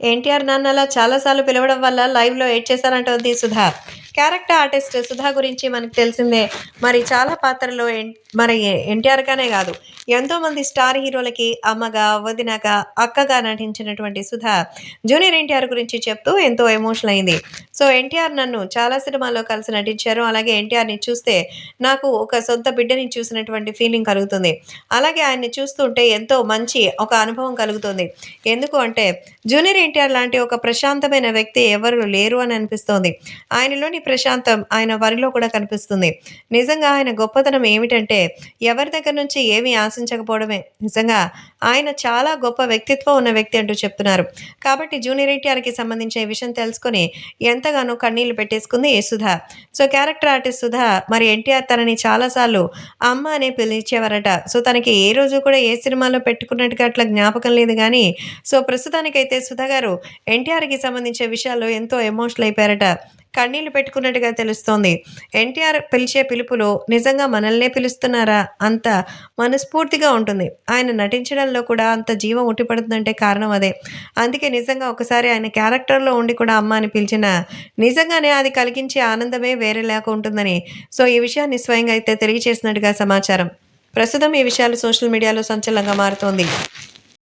ఎన్టీఆర్ నన్నలా చాలా సార్లు పిలవడం వల్ల లైవ్‌లో ఏడ్చేశానంటోంది సుధా. క్యారెక్టర్ ఆర్టిస్ట్ సుధా గురించి మనకు తెలిసిందే. మరి చాలా పాత్రల్లో మరి ఎన్టీఆర్‌గానే గాదు, ఎంతోమంది స్టార్ హీరోలకి అమ్మగా, వదినగా, అక్కగా నటించినటువంటి సుధా జూనియర్ ఎన్టీఆర్ గురించి చెప్తూ ఎంతో ఎమోషనల్ అయింది. సో, ఎన్టీఆర్ నన్ను చాలా సినిమాల్లో కలిసి నటించారు. అలాగే ఎన్టీఆర్‌ని చూస్తే నాకు ఒక సొంత బిడ్డని చూసినటువంటి ఫీలింగ్ కలుగుతుంది. అలాగే ఆయన్ని చూస్తుంటే ఎంతో మంచి ఒక అనుభవం కలుగుతుంది. ఎందుకు అంటే జూనియర్ ఎన్టీఆర్ లాంటి ఒక ప్రశాంతమైన వ్యక్తి ఎవరు లేరు అని అనిపిస్తోంది. ఆయనలోని ప్రశాంతం ఆయన వరిలో కూడా కనిపిస్తుంది. నిజంగా ఆయన గొప్పతనం ఏమిటంటే ఎవరి దగ్గర నుంచి ఏమీ ఆశించకపోవడమే. నిజంగా ఆయన చాలా గొప్ప వ్యక్తిత్వం ఉన్న వ్యక్తి అంటూ చెప్తున్నారు. కాబట్టి జూనియర్ ఎన్టీఆర్‌కి సంబంధించిన ఈ విషయం తెలుసుకొని ఎంతగానో కన్నీళ్లు పెట్టేసుకుంది Sudha. So, character artist Sudha మరి ఎన్టీఆర్ తనని చాలా సార్లు అమ్మ అనే పిలిచేవారట. సో, తనకి ఏ రోజు కూడా ఏ సినిమాలో పెట్టుకున్నట్టుగా అట్లా జ్ఞాపకం లేదు గానీ, సో, ప్రస్తుతానికైతే సుధా గారు ఎన్టీఆర్‌కి సంబంధించిన విషయాల్లో ఎంతో ఎమోషనల్ అయిపోయారట. కన్నీళ్లు పెట్టుకున్నట్టుగా తెలుస్తోంది. ఎన్టీఆర్ పిలిచే పిలుపులో నిజంగా మనల్నే పిలుస్తున్నారా? అంత మనస్ఫూర్తిగా ఉంటుంది. ఆయన నటించడంలో కూడా అంత జీవం ఉట్టిపడుతుందంటే కారణం అదే. అందుకే నిజంగా ఒకసారి ఆయన క్యారెక్టర్‌లో ఉండి కూడా అమ్మ అని పిలిచినా నిజంగానే అది కలిగించే ఆనందమే వేరేలాగా ఉంటుందని సో, ఈ విషయాన్ని స్వయంగా అయితే తెలియజేసినట్టుగా సమాచారం. ప్రస్తుతం ఈ విషయాలు సోషల్ మీడియాలో సంచలనంగా మారుతోంది.